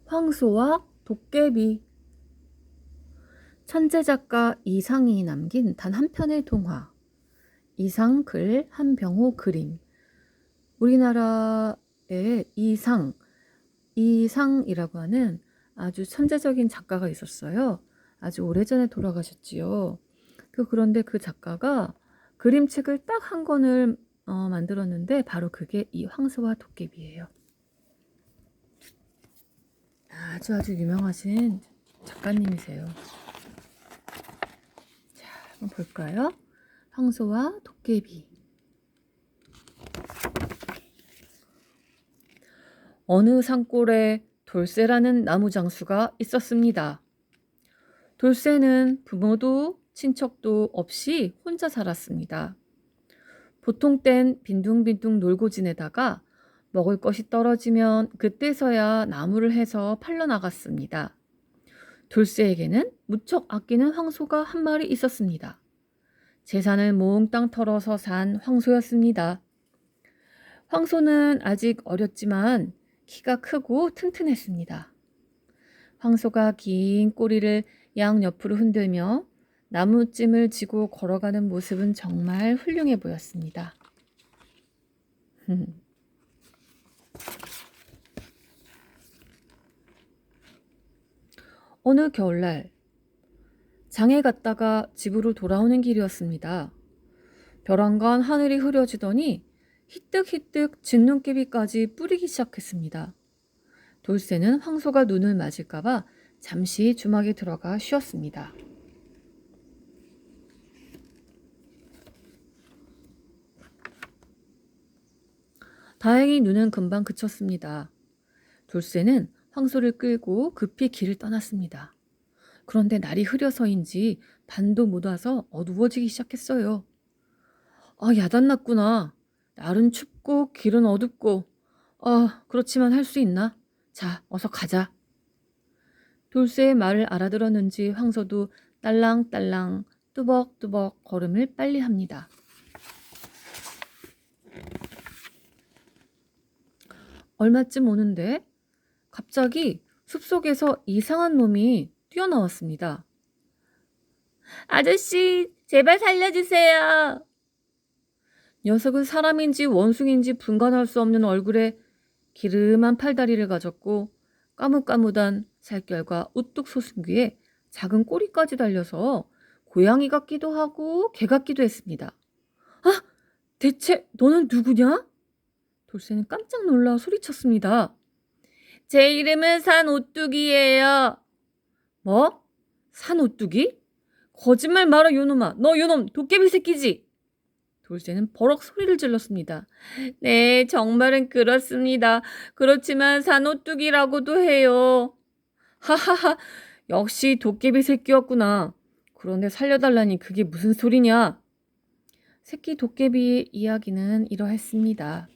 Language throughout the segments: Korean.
황소와 도깨비. 천재 작가 이상이 남긴 단 한 편의 동화. 이상 글, 한병호 그림. 우리나라에 이상이라고 하는 아주 천재적인 작가가 있었어요. 아주 오래전에 돌아가셨지요. 그런데 그 작가가 그림책을 딱 한 권을 만들었는데 바로 그게 이 황소와 도깨비예요. 아주 유명하신 작가님이세요. 자, 한번 볼까요? 황소와 도깨비. 어느 산골에 돌쇠라는 나무장수가 있었습니다. 돌쇠는 부모도 친척도 없이 혼자 살았습니다. 보통 땐 빈둥빈둥 놀고 지내다가 먹을 것이 떨어지면 그때서야 나무를 해서 팔러 나갔습니다. 돌쇠에게는 무척 아끼는 황소가 한 마리 있었습니다. 재산을 몽땅 털어서 산 황소였습니다. 황소는 아직 어렸지만 키가 크고 튼튼했습니다. 황소가 긴 꼬리를 양옆으로 흔들며 나무찜을 지고 걸어가는 모습은 정말 훌륭해 보였습니다. 어느 겨울날 장에 갔다가 집으로 돌아오는 길이었습니다. 벼랑간 하늘이 흐려지더니 희뜩희뜩 진눈깨비까지 뿌리기 시작했습니다. 돌쇠는 황소가 눈을 맞을까봐 잠시 주막에 들어가 쉬었습니다. 다행히 눈은 금방 그쳤습니다. 돌쇠는 황소를 끌고 급히 길을 떠났습니다. 그런데 날이 흐려서인지 반도 못 와서 어두워지기 시작했어요. 야단났구나. 날은 춥고 길은 어둡고. 그렇지만 할 수 있나? 자, 어서 가자. 돌쇠의 말을 알아들었는지 황소도 딸랑딸랑 뚜벅뚜벅 걸음을 빨리 합니다. 얼마쯤 오는데 갑자기 숲속에서 이상한 놈이 뛰어나왔습니다. 아저씨, 제발 살려주세요. 녀석은 사람인지 원숭인지 분간할 수 없는 얼굴에 기름한 팔다리를 가졌고 까뭇까뭇한 살결과 우뚝 솟은 귀에 작은 꼬리까지 달려서 고양이 같기도 하고 개 같기도 했습니다. 대체 너는 누구냐? 돌쇠는 깜짝 놀라 소리쳤습니다. 제 이름은 산오뚜기예요. 뭐? 산오뚜기? 거짓말 마라 요놈아. 너 요놈 도깨비 새끼지? 돌쇠는 버럭 소리를 질렀습니다. 네, 정말은 그렇습니다. 그렇지만 산오뚜기라고도 해요. 하하하, 역시 도깨비 새끼였구나. 그런데 살려달라니 그게 무슨 소리냐? 새끼 도깨비의 이야기는 이러했습니다.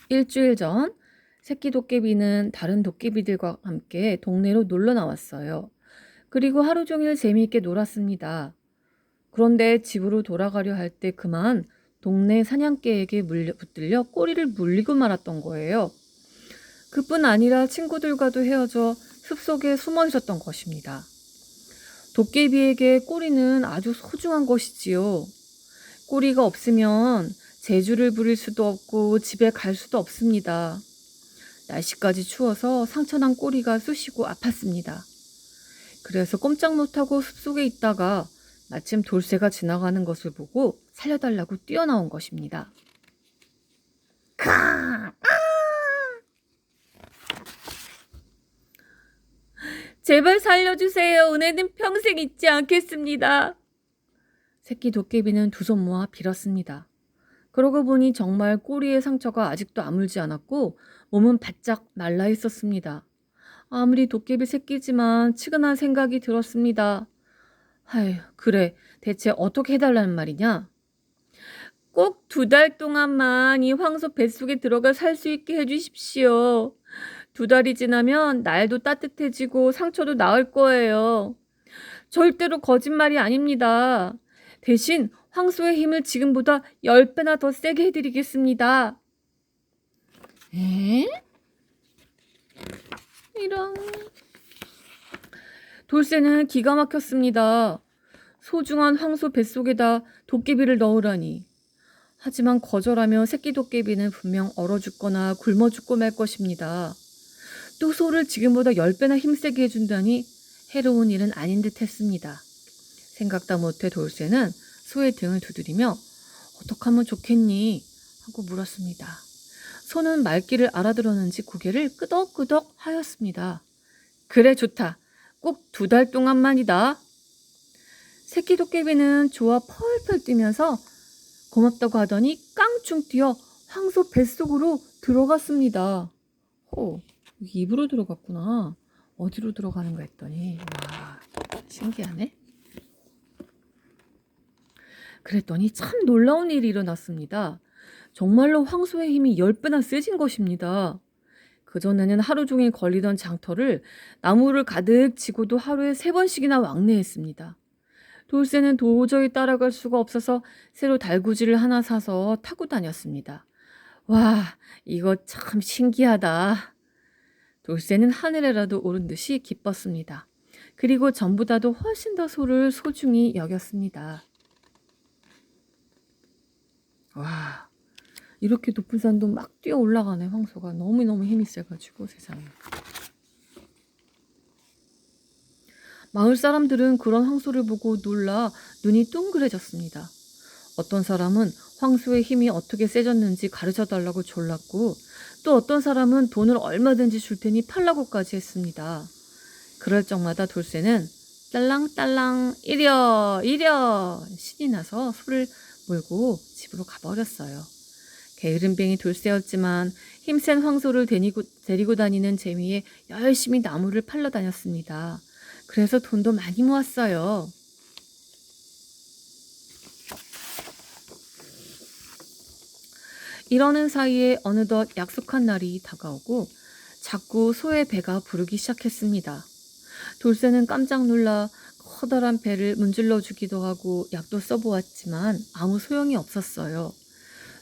일주일 전 새끼 도깨비는 다른 도깨비들과 함께 동네로 놀러 나왔어요. 그리고 하루 종일 재미있게 놀았습니다. 그런데 집으로 돌아가려 할 때 그만 동네 사냥개에게 붙들려 꼬리를 물리고 말았던 거예요. 그뿐 아니라 친구들과도 헤어져 숲속에 숨어 있었던 것입니다. 도깨비에게 꼬리는 아주 소중한 것이지요. 꼬리가 없으면 재주를 부릴 수도 없고 집에 갈 수도 없습니다. 날씨까지 추워서 상처난 꼬리가 쑤시고 아팠습니다. 그래서 꼼짝 못하고 숲속에 있다가 마침 돌쇠가 지나가는 것을 보고 살려달라고 뛰어나온 것입니다. 제발 살려주세요. 은혜는 평생 잊지 않겠습니다. 새끼 도깨비는 두 손 모아 빌었습니다. 그러고 보니 정말 꼬리의 상처가 아직도 아물지 않았고 몸은 바짝 말라 있었습니다. 아무리 도깨비 새끼지만 치근한 생각이 들었습니다. 그래. 대체 어떻게 해달라는 말이냐? 꼭 2달 동안만 이 황소 뱃속에 들어가 살 수 있게 해주십시오. 2달이 지나면 날도 따뜻해지고 상처도 나을 거예요. 절대로 거짓말이 아닙니다. 대신 황소의 힘을 지금보다 10배나 더 세게 해드리겠습니다. 에? 짜란. 돌쇠는 기가 막혔습니다. 소중한 황소 뱃속에다 도깨비를 넣으라니. 하지만 거절하며 새끼 도깨비는 분명 얼어 죽거나 굶어 죽고 말 것입니다. 또 소를 지금보다 10배나 힘세게 해준다니 해로운 일은 아닌 듯 했습니다. 생각다 못해 돌쇠는 소의 등을 두드리며 어떡하면 좋겠니? 하고 물었습니다. 소는 말귀를 알아들었는지 고개를 끄덕끄덕 하였습니다. 그래 좋다. 꼭 2달 동안만이다. 새끼 도깨비는 좋아 펄펄 뛰면서 고맙다고 하더니 깡충 뛰어 황소 뱃속으로 들어갔습니다. 입으로 들어갔구나. 어디로 들어가는가 했더니 와, 신기하네. 그랬더니 참 놀라운 일이 일어났습니다. 정말로 황소의 힘이 10배나 세진 것입니다. 그전에는 하루 종일 걸리던 장터를 나무를 가득 지고도 하루에 3번씩이나 왕래했습니다. 돌쇠는 도저히 따라갈 수가 없어서 새로 달구지를 하나 사서 타고 다녔습니다. 와, 이거 참 신기하다. 돌쇠는 하늘에라도 오른 듯이 기뻤습니다. 그리고 전보다도 훨씬 더 소를 소중히 여겼습니다. 와, 이렇게 높은 산도 막 뛰어 올라가네. 황소가 너무너무 힘이 세가지고 세상에. 마을 사람들은 그런 황소를 보고 놀라 눈이 둥그레졌습니다. 어떤 사람은 황소의 힘이 어떻게 세졌는지 가르쳐달라고 졸랐고, 또 어떤 사람은 돈을 얼마든지 줄 테니 팔라고까지 했습니다. 그럴 적마다 돌쇠는 딸랑딸랑 이려 이려 신이 나서 소를 몰고 집으로 가버렸어요. 게으름뱅이 돌쇠였지만 힘센 황소를 데리고 다니는 재미에 열심히 나무를 팔러 다녔습니다. 그래서 돈도 많이 모았어요. 이러는 사이에 어느덧 약속한 날이 다가오고 자꾸 소의 배가 부르기 시작했습니다. 돌쇠는 깜짝 놀라 커다란 배를 문질러 주기도 하고 약도 써보았지만 아무 소용이 없었어요.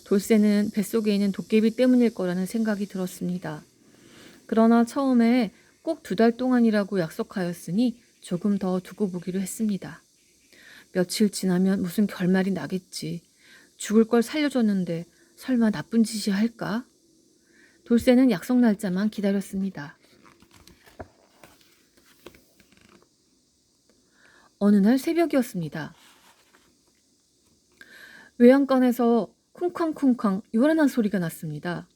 돌쇠는 뱃속에 있는 도깨비 때문일 거라는 생각이 들었습니다. 그러나 처음에 꼭 2달 동안이라고 약속하였으니 조금 더 두고 보기로 했습니다. 며칠 지나면 무슨 결말이 나겠지. 죽을 걸 살려줬는데 설마 나쁜 짓이 할까? 돌쇠는 약속 날짜만 기다렸습니다. 어느 날 새벽이었습니다. 외양간에서 쿵쾅쿵쾅 요란한 소리가 났습니다.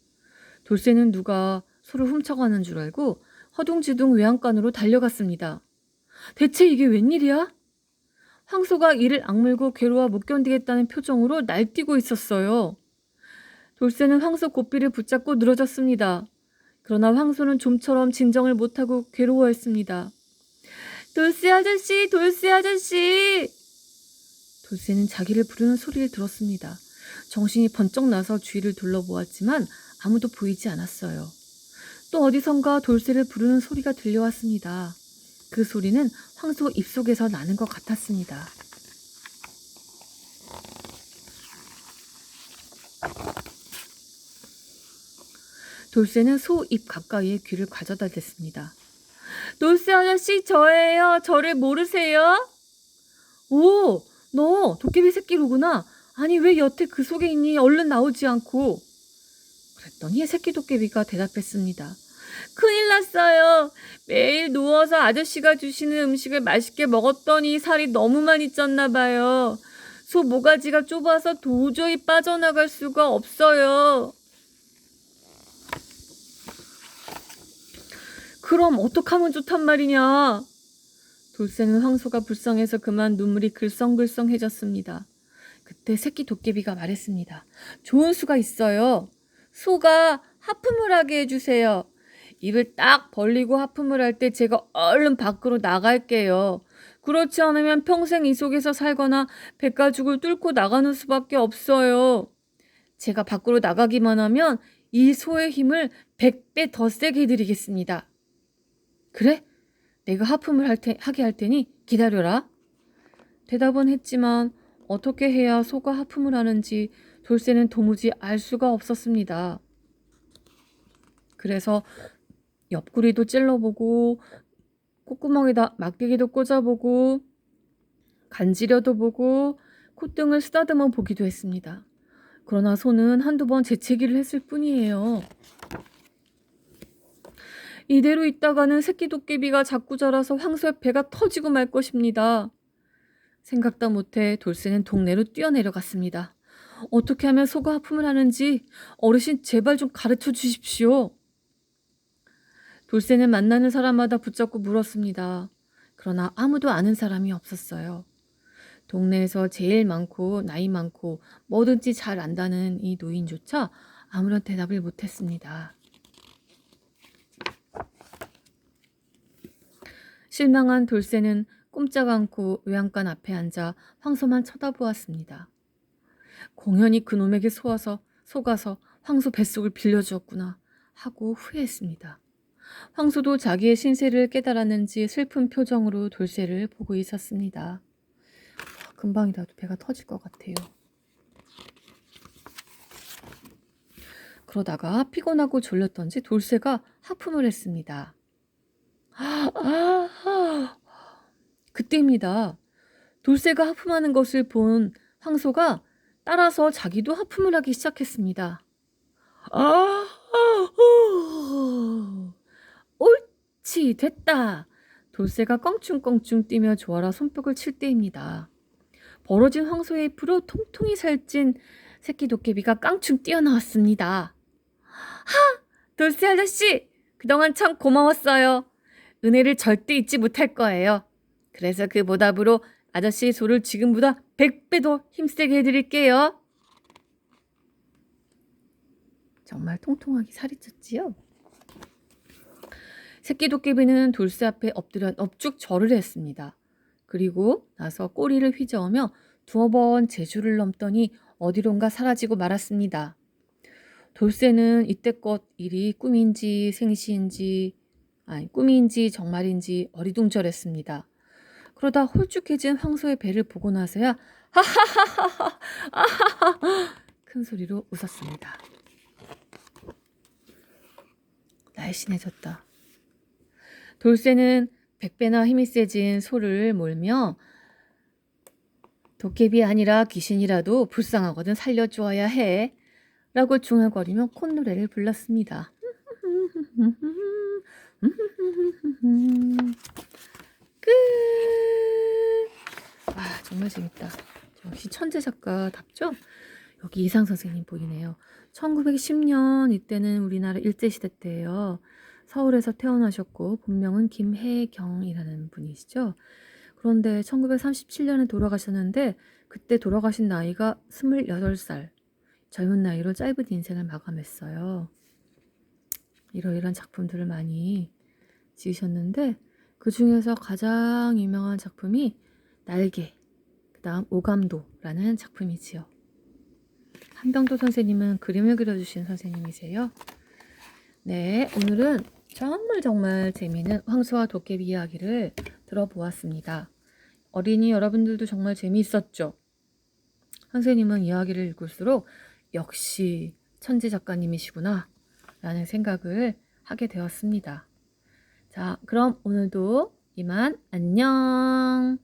돌쇠는 누가 소를 훔쳐가는 줄 알고 허둥지둥 외양간으로 달려갔습니다. 대체 이게 웬일이야? 황소가 이를 악물고 괴로워 못 견디겠다는 표정으로 날뛰고 있었어요. 돌쇠는 황소 고삐를 붙잡고 늘어졌습니다. 그러나 황소는 좀처럼 진정을 못하고 괴로워했습니다. 돌쇠 아저씨, 돌쇠 아저씨! 돌쇠는 자기를 부르는 소리를 들었습니다. 정신이 번쩍 나서 주위를 둘러보았지만 아무도 보이지 않았어요. 또 어디선가 돌쇠를 부르는 소리가 들려왔습니다. 그 소리는 황소 입속에서 나는 것 같았습니다. 돌쇠는 소 입 가까이에 귀를 가져다 댔습니다. 돌쇠 아저씨, 저예요. 저를 모르세요? 오, 너 도깨비 새끼로구나. 아니 왜 여태 그 속에 있니? 얼른 나오지 않고. 그랬더니 새끼 도깨비가 대답했습니다. 큰일 났어요. 매일 누워서 아저씨가 주시는 음식을 맛있게 먹었더니 살이 너무 많이 쪘나 봐요. 소 모가지가 좁아서 도저히 빠져나갈 수가 없어요. 그럼 어떡하면 좋단 말이냐? 돌쇠는 황소가 불쌍해서 그만 눈물이 글썽글썽해졌습니다. 그때 새끼 도깨비가 말했습니다. 좋은 수가 있어요. 소가 하품을 하게 해주세요. 입을 딱 벌리고 하품을 할 때 제가 얼른 밖으로 나갈게요. 그렇지 않으면 평생 이 속에서 살거나 백가죽을 뚫고 나가는 수밖에 없어요. 제가 밖으로 나가기만 하면 이 소의 힘을 100배 더 세게 해드리겠습니다. 그래? 내가 하품을 하게 할 테니 기다려라. 대답은 했지만 어떻게 해야 소가 하품을 하는지 돌쇠는 도무지 알 수가 없었습니다. 그래서 옆구리도 찔러보고 콧구멍에다 막대기도 꽂아보고 간지려도 보고 콧등을 쓰다듬어 보기도 했습니다. 그러나 손은 한두 번 재채기를 했을 뿐이에요. 이대로 있다가는 새끼 도깨비가 자꾸 자라서 황소의 배가 터지고 말 것입니다. 생각도 못해 돌쇠는 동네로 뛰어내려갔습니다. 어떻게 하면 소가 하품을 하는지 어르신 제발 좀 가르쳐 주십시오. 돌쇠는 만나는 사람마다 붙잡고 물었습니다. 그러나 아무도 아는 사람이 없었어요. 동네에서 제일 많고 나이 많고 뭐든지 잘 안다는 이 노인조차 아무런 대답을 못했습니다. 실망한 돌쇠는 꼼짝 않고 외양간 앞에 앉아 황소만 쳐다보았습니다. 공연히 그놈에게 속아서 황소 뱃속을 빌려주었구나 하고 후회했습니다. 황소도 자기의 신세를 깨달았는지 슬픈 표정으로 돌쇠를 보고 있었습니다. 금방이라도 배가 터질 것 같아요. 그러다가 피곤하고 졸렸던지 돌쇠가 하품을 했습니다. 그때입니다. 돌쇠가 하품하는 것을 본 황소가 따라서 자기도 하품을 하기 시작했습니다. 옳지, 됐다. 돌쇠가 껑충껑충 뛰며 조아라 손뼉을 칠 때입니다. 벌어진 황소의 입으로 통통이 살찐 새끼 도깨비가 깡충 뛰어나왔습니다. 돌쇠 아저씨, 그동안 참 고마웠어요. 은혜를 절대 잊지 못할 거예요. 그래서 그 보답으로 아저씨 소를 지금보다 100배 더 힘세게 해드릴게요. 정말 통통하게 살이 쪘지요? 새끼 도깨비는 돌쇠 앞에 엎드려 넙죽 절을 했습니다. 그리고 나서 꼬리를 휘저으며 2번 제주를 넘더니 어디론가 사라지고 말았습니다. 돌쇠는 이때껏 일이 꿈인지 꿈인지 정말인지 어리둥절했습니다. 그러다 홀쭉해진 황소의 배를 보고 나서야 하하하하하 큰 소리로 웃었습니다. 날씬해졌다. 돌쇠는 100배나 힘이 세진 소를 몰며 도깨비 아니라 귀신이라도 불쌍하거든 살려주어야 해 라고 중얼거리며 콧노래를 불렀습니다. 끝. 와, 정말 재밌다. 역시 천재 작가답죠? 여기 이상 선생님 보이네요. 1910년 이때는 우리나라 일제시대 때예요. 서울에서 태어나셨고 본명은 김혜경이라는 분이시죠. 그런데 1937년에 돌아가셨는데 그때 돌아가신 나이가 28살. 젊은 나이로 짧은 인생을 마감했어요. 이러이러한 작품들을 많이 지으셨는데 그 중에서 가장 유명한 작품이 날개, 그 다음 오감도라는 작품이지요. 한병도 선생님은 그림을 그려주신 선생님이세요. 네, 오늘은 정말 재미있는 황소와 도깨비 이야기를 들어보았습니다. 어린이 여러분들도 정말 재미있었죠? 선생님은 이야기를 읽을수록 역시 천재 작가님이시구나 라는 생각을 하게 되었습니다. 자, 그럼 오늘도 이만 안녕.